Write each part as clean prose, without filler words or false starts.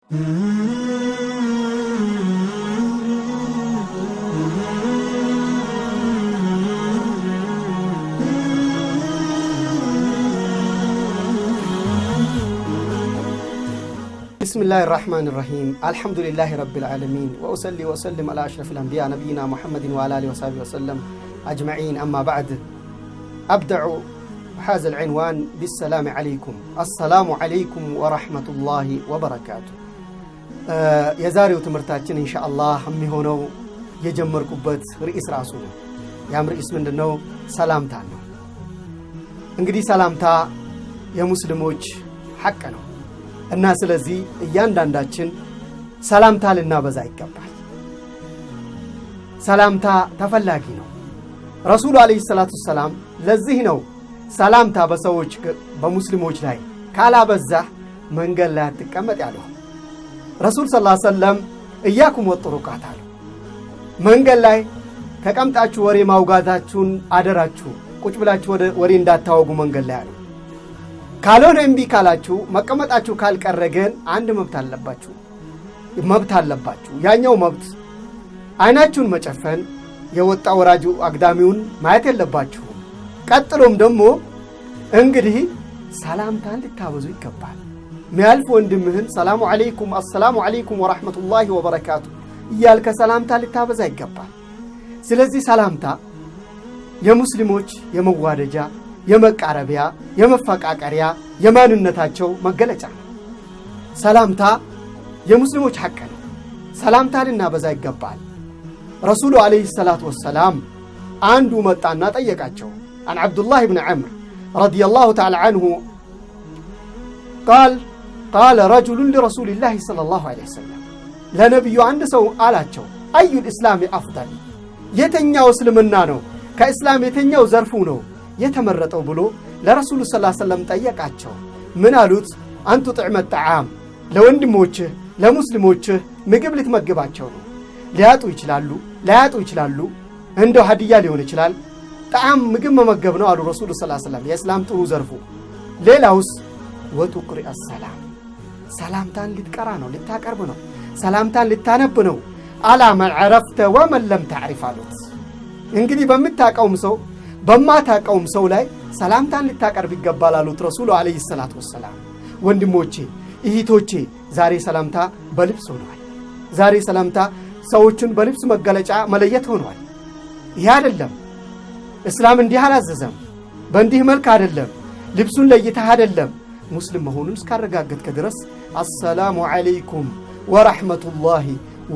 بسم الله الرحمن الرحيم الحمد لله رب العالمين وأصلي وأسلم على أشرف الأنبياء نبينا محمد وعلى آله وصحبه وسلم أجمعين أما بعد أبدأ هذا العنوان بالسلام عليكم السلام عليكم ورحمة الله وبركاته يزاريو تمرتاችን إن شاء الله هم هونو የጀመርኩበት ርዕስ ራሱ ነው ያም ርዕስ ምንድነው ሰላምታ ነው እንግዲህ ሰላምታ የሙስሊሞች ሐቅ ነው እና ስለዚህ እያንዳንዳችን ሰላምታ ልናበዛ ይገባል ሰላምታ ተፈላጊ ነው ረሱል አለይሂ ሰላቱ ሰላም ለዚህ ነው ሰላምታ በሰዎች በሙስሊሞች ላይ ካላበዛ መንገድ ላይ አትቀመጥ ያለው ረሱል ሰለላሁ ዐለይሂ ወሰለም እያኩም ወጥሩቃት አሉ መንገድ ላይ ተቀምጣችሁ ወሬ ማውጋታችሁን አደራችሁ ቁጭ ብላችሁ ወሬ እንዳታወጉ መንገድ ላይ አሉ ካልሆነ እምቢ ካላችሁ መቀመጣችሁ ካልቀረገን አንድ መብት አለባችሁ ያኛው መብት አይናችሁን መጨፈን የወጣ ወራጁ አግዳሚውን ማየት የለባችሁ ቀጥሎም ደግሞ እንግዲህ ሰላምታን ልታበዙ ይገባል ሚያልፍ ወንድምህን ሰላሙ አለይኩም አሰላሙ አለይኩም ወራህመቱላሂ ወበረካቱ እያልከ ሰላምታ ልታበዛ ይገባል ስለዚህ ሰላምታ የሙስሊሞች የመዋደጃ የመቃረቢያ የመፈቃቀሪያ የማንነታቸው መገለጫ ሰላምታ የሙስሊሞች ሐቅ ነው ሰላምታ ልናበዛ ይገባል ረሱሉ አለይሂ ሰላቱ ወሰላም አንዱ መጣና ጠየቃቸው عن عبد الله بن عمرو رضي الله تعالى عنه قال رجل لرسول الله صلى الله عليه وسلم ለነብዩ አንድ ሰው አላቸው አዩ الاسلام افضل የተኛው እስልምና ነው ከእስላም የተኛው ዘርፉ ነው የተመረጠው ብሎ ለረሱሉ ሰለላሁ ዐለይሂ ወሰለም ጠየቃቸው ምን አሉት አንቱ ጥዕመት ጣዓም ለወንድሞች ለሙስሊሞች ምግብ ልትመግባቸው ነው ሊያጡ ይችላሉ እንደው ሀዲያ ሊሆን ይችላል ጣዓም ምግብ መመገብ ነው አሉ ረሱሉ ሰለላሁ ዐለይሂ ወሰለም የእስላም ጥሩ ዘርፉ ሌላውስ ወቱቅሪ السلام ሰላምታን ልትቀራ ነው ልታቀርብ ነው ሰላምታን ልታነብ ነው አላ መን عرفت ومن لم تعرف አሉት እንግዲህ በምታቀውም ሰው በማታቀውም ሰው ላይ ሰላምታን ልታቀርብ ይገባል አሉት ረሱሉ አለይሂ ሰላቱ ወሰላም ወንድሞቼ እህቶቼ ዛሬ ሰላምታ በልብስ ሆኗል ዛሬ ሰላምታ ሰዎችን በልብስ መገለጫ መለየት ሆኗል ይሄ አይደለም እስላም እንዲህ አላዘዘም በእንዲህ መልክ አይደለም ልብሱን ለይተህ አይደለም ሙስሊም መሆኑን እስካረጋገጥክ ድረስ አሰላሙ አለይኩም ወራህመቱላሂ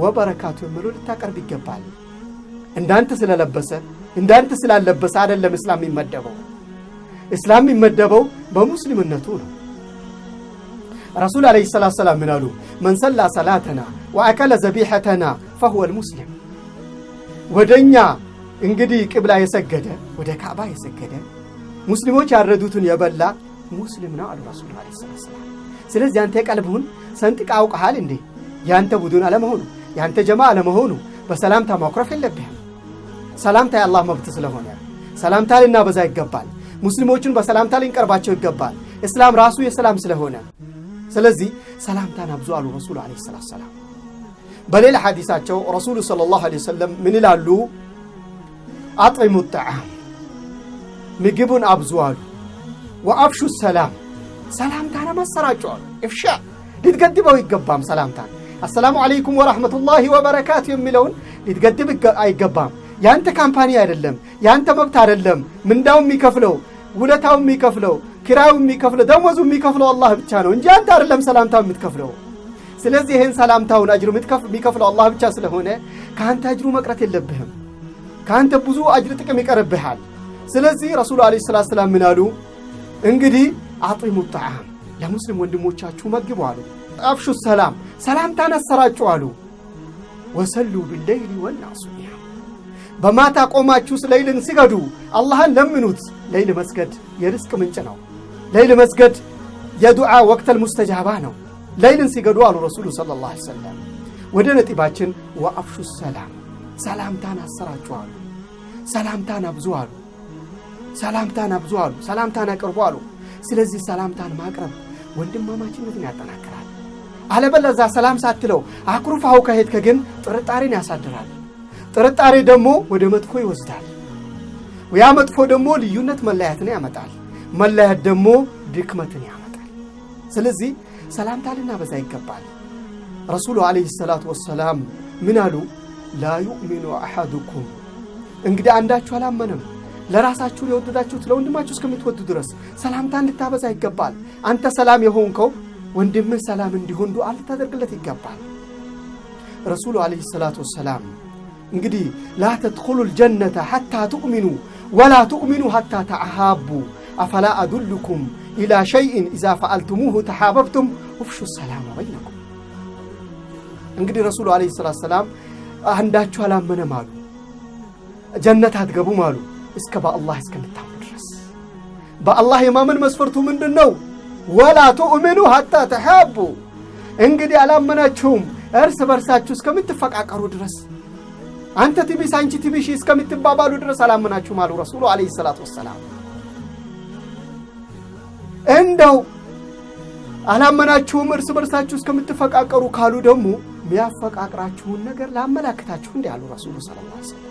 ወበረካቱ የሚሉ ልታቀርብ ይገባል እንዳንተ ስላለበሰ አይደለም እስላም የሚመደበው በሙስሊምነቱ ነው ረሱል አለይሂ ሰላቱ ሰላም ምን አሉ من صلى صلاتنا واكل ذبيحتنا فهو المسلم ወደኛ እንግዲህ ቂብላ የሰገደ ወደ ካዕባ የሰገደ ሙስሊሞች ያረዱትን የበላ ሙስሊም ነው አሉ ረሱል አለይሂ ሰላቱ ሰላም ስለዚህ አንተ ቀልብህን ሰንጥቃ አውቀሃል እንዴ ያንተ ቡድን አለመሆኑ ያንተ ጀማ አለመሆኑ በሰላምታ ማኩረፍ የለብህም ሰላምታ የአላህ መብት ስለሆነ ሰላምታ ልናበዛ ይገባል ሙስሊሞችን በሰላምታ ልንቀርባቸው ይገባል እስላም ራሱ የሰላም ስለሆነ ስለዚህ ሰላምታን አብዙ አሉ ረሱል አለይሂ ሰላቱ ሰላም በሌላ ሐዲሳቸው ረሱል ሰለላሁ ዐለይሂ ወሰለም ምን ይላሉ አጥዒሙ الطعام ምግቡን አብዙ አሉ ወአፍሹ ሰላም ሰላምታን ማሰራጩ አሉ ኢፍሻ ልትገድበው ይገባም ሰላምታን አሰላሙ አለይኩም ወራህመቱላሂ ወበረካቱ የሚለውን ልትገድብ አይገባም ያንተ ካምፓኒ አይደለም ያንተ መብት አይደለም ምንዳው የሚከፍለው ውለታው የሚከፍለው ኪራዩ የሚከፍለው ደሞዙ የሚከፍለው አላህ ብቻ ነው እንጂ አንተ አይደለም ሰላምታው የምትከፍለው ስለዚህ ይሄን ሰላምታውን አጅሩ የሚከፍለው አላህ ብቻ ስለሆነ ካንተ አጅሩ መቅረት የለብህም ካንተ ብዙ አጅር ጥቅም ይቀርብሃል ስለዚህ ረሱል አለይሂ ሰላቱ ሰላም ምን አሉ እንግዲህ አጥዒሙ الطعام ለሙስሊም ወንድሞቻችሁ መግቡ አሉ አፍሹ ሰላም ሰላምታን አሰራጩ አሉ ወሰሉ بالليل والناس በማታ ቆማችሁ ለይልን ስገዱ አላህን ለምኑት ለይል መስገድ የርስቅ ምንጭ ነው ለይል መስገድ የዱዓ ወቅት المستجابة ነው ለይልን ሲገዱ አሉ ረሱሉ ሰለላሁ ዐለይሂ ወሰለም ወደ ነጥባችን ወአፍሹ ሰላም ሰላምታን አሰራጩ አሉ ሰላምታን አብዙ አሉ ሰላምታን አቅርቡ አሉ ስለዚህ ሰላምታን ማቅረብ ወንድማማችነትን ያጠናክራል አለበለዛ ሰላም ሳትለው አኩርፋው ከሄድከ ግን ጥርጣሬን ያሳድራል። ጥርጣሬ ደግሞ ወደ መጥፎ ይወስዳል። ያ መጥፎ ደግሞ ልዩነት መለያየትን ያመጣል። መለያየት ደግሞ ድክመትን ያመጣል። ስለዚህ ሰላምታ ልናበዛ ይገባል። ረሱሉ አለይሂ ሰላቱ ወሰላም ምን አሉ? ላ ዩእሚኑ አሐዱኩም እንግዲህ አንዳችሁ አላመነም ለራሳችሁ የወደዳችሁት ለወንድማችሁ እስከምትወዱ ድረስ ሰላምታ ልታበዛ ይገባል። አንተ ሰላም የሆንከው ወንድምህ ሰላም እንዲሆን ዱዓ ልታደርግለት ይገባል። ረሱሉ አለይሂ ሰላቱ ወሰላም እንግዲህ ላ ተድኹሉል ጀነተ ሐታ ትኡሚኑ ወላ ትኡሚኑ ሐታ ተሐቡ አፈላ አዱልኩም ኢላ ሸይኢን ኢዛ ፈዐልቱሙሁ ተሐበብቱም ወፍሹ ሰላም በይነኩም። እንግዲህ ረሱሉ አለይሂ ሰላቱ ወሰላም አንዳችሁ አላመነም አሉ፣ ጀነት አትገቡም አሉ እስከ በአላህ እስከምታምኑ ድረስ። በአላህ የማመን መስፈርቱ ምንድነው? ወላ ትኡሚኑ ሐታ ተሐቡ እንግዲህ አላመናችሁም እርስ በርሳችሁ እስከምትፈቃቀሩ ድረስ፣ አንተ ትቢስ አንቺ ትቢሽ እስከምትባባሉ ድረስ አላመናችሁም አሉ ረሱሉ አለይሂ ሰላቱ ወሰላም። እንደው አላመናችሁም እርስ በርሳችሁ እስከምትፈቃቀሩ ካሉ ደግሞ የሚያፈቃቅራችሁን ነገር ላመላክታችሁ እንዲህ አሉ ረሱሉ ሰለላሁ ዐለይሂ ወሰለም።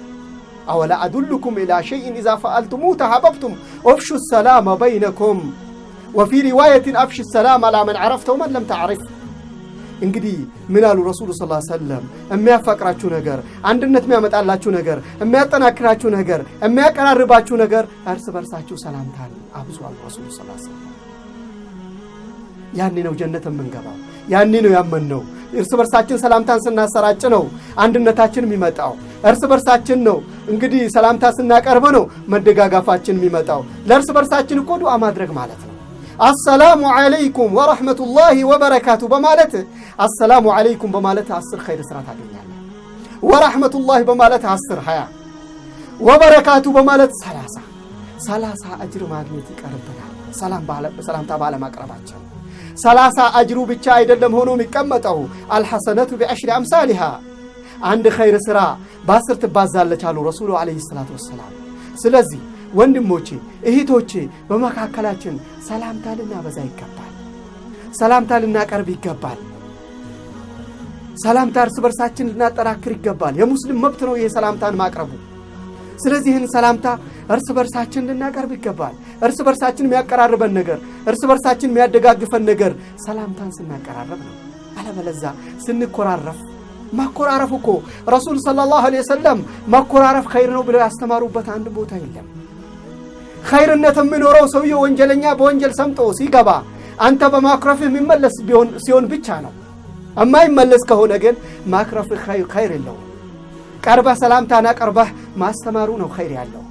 አወላ አዱልኩም ኢላ ሸይኢን ኢዛ ፈዐልቱሙ ተሐበብቱም ወፍሹ ሰላም በይነኩም ወፊ ሪዋየትን አፍሽ ሰላም አላ መን ዐረፍተ ወመን ለም ተዕሪፍ። እንግዲህ ምን አሉ ረሱሉ ሰለላሁ ዐለይሂ ወሰለም? የሚያፈቅራችሁ ነገር፣ አንድነት የሚያመጣላችሁ ነገር፣ የሚያጠናክራችሁ ነገር፣ የሚያቀራርባችሁ ነገር እርስ በርሳችሁ ሰላምታን አብዙ አሉ ረሱሉ ሰለላሁ ዐለይሂ ወሰለም። ያኔ ነው ጀነት የምንገባው፣ ያኔ ነው ያመንነው። እርስ በርሳችን ሰላምታን ስናሰራጭ ነው አንድነታችን የሚመጣው። እርስ በርሳችን ነው እንግዲህ ሰላምታ ስናቀርብ ነው መደጋጋፋችን የሚመጣው። ለእርስ በርሳችን እኮ ዱዓ ማድረግ ማለት ነው። አሰላሙ ዐለይኩም ወረሕመቱላሂ ወበረካቱ በማለት አሰላሙ ዐለይኩም በማለት 10 ኸይር ስራ ታገኛለህ። ወረሕመቱላሂ በማለት 10 20 ወበረካቱ በማለት 30 አጅር ማግኘት ይቀርብናል። ሰላምታ ባለማቅረባችን 30 አጅሩ ብቻ አይደለም ሆኖ የሚቀመጠው አልሐሰነቱ ቢዐሽሪ አምሳሊሃ አንድ ኸይር ስራ በ10 ትባዛለች አሉ ረሱሉ አለይሂ ሰላቱ ወሰላም። ስለዚህ ወንድሞቼ እህቶቼ በመካከላችን ሰላምታ ልናበዛ ይገባል። ሰላምታ ልናቀርብ ይገባል። ሰላምታ እርስ በርሳችን ልናጠራክር ይገባል። የሙስሊም መብት ነው ይሄ ሰላምታን ማቅረቡ። ስለዚህ ይህን ሰላምታ እርስ በርሳችን ልናቀርብ ይገባል። እርስ በርሳችን የሚያቀራርበን ነገር፣ እርስ በርሳችን የሚያደጋግፈን ነገር ሰላምታን ስናቀራረብ ነው። አለበለዚያ ስንኮራረፍ ማኮራረፍ እኮ ረሱል ሰለላሁ ዐለይሂ ወሰለም ማኮራረፍ ኸይር ነው ብለው ያስተማሩበት አንድ ቦታ የለም። ኸይርነት የሚኖረው ሰውየው ወንጀለኛ በወንጀል ሰምጦ ሲገባ አንተ በማክረፍህ የሚመለስ ሲሆን ብቻ ነው። የማይመለስ ከሆነ ግን ማክረፍህ ኸይር የለውም። ቀርበህ ሰላምታና ቀርበህ ማስተማሩ ነው ኸይር ያለው።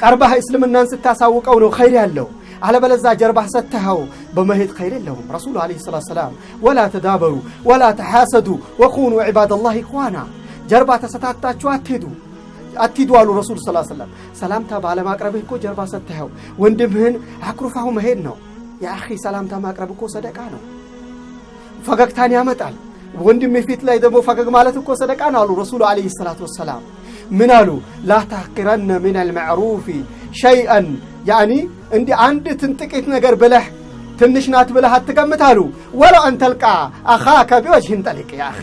ቀርበህ እስልምናን ስታሳውቀው ነው ኸይር ያለው። አለበለዛ ጀርባህ ሰተኸው በመሄድ ኸይር የለውም። ረሱሉ አለይሂ ሰላቱ ወሰላም ወላ ተዳበሩ ወላ ተሐሰዱ ወኩኑ ዒባደላሂ ኢኽዋና ጀርባ ተሰታታችሁ አትሂዱ አሉ ረሱሉ ሰለላሁ ዐለይሂ ወሰለም። ሰላምታ ባለማቅረብህ እኮ ጀርባ ሰተኸው ወንድምህን አኩርፋው መሄድ ነው። የአኺ ሰላምታ ማቅረብ እኮ ሰደቃ ነው፣ ፈገግታን ያመጣል። ወንድም ፊት ላይ ደግሞ ፈገግ ማለት እኮ ሰደቃ ነው አሉ ረሱሉ አለይሂ ሰላቱ ወሰላም። ምን አሉ? ላ ተሕቂረነ ሚነል መዕሩፊ ሸይአን ያኒ እንዲህ አንድ ጥቂት ነገር ብለህ ትንሽ ናት ብለህ አትገምት አሉ። ወለው አን ተልቃ አኻከ ቢወጅህን ጠሊቅ ያ አኺ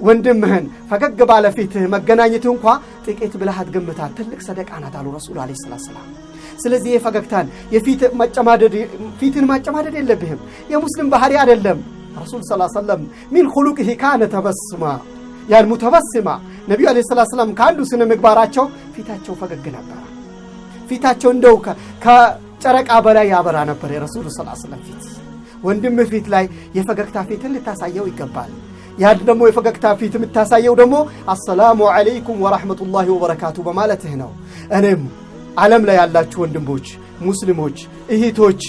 ወንድምህን ፈገግ ባለ ፊትህ መገናኘትህ እንኳ ጥቂት ብለህ አትገምታት፣ ትልቅ ሰደቃ ናት አሉ ረሱሉ አለይሂ ሰላቱ ወሰላም። ስለዚህ የፈገግታን ፊትን ማጨማደድ የለብህም። የሙስሊም ባህሪ አይደለም። ረሱል ሰለላሁ ዐለይሂ ወሰለም ሚን ኹሉቂሂ ካነ ተበስማ ያን ሙተበስማ ነቢዩ አለይሂ ሰላቱ ወሰላም ከአንዱ ስነ ምግባራቸው ፊታቸው ፈገግ ነበር። ፊታቸው እንደው ከጨረቃ በላይ ያበራ ነበር የረሱል ሰለላሁ ዐለይሂ ወሰለም ፊት። ወንድም ፊት ላይ የፈገግታ ፊትን ልታሳየው ይገባል። ያን ደግሞ የፈገግታ ፊት የምታሳየው ደግሞ አሰላሙ ዐለይኩም ወራህመቱላሂ ወበረካቱ በማለትህ ነው። እኔም ዓለም ላይ ያላችሁ ወንድሞች ሙስሊሞች እህቶች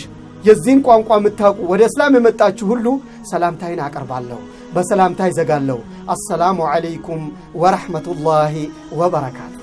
የዚህን ቋንቋ የምታውቁ ወደ እስላም የመጣችሁ ሁሉ ሰላምታይን አቀርባለሁ፣ በሰላምታይ ዘጋለሁ። አሰላሙ ዐለይኩም ወራህመቱላሂ ወበረካቱ።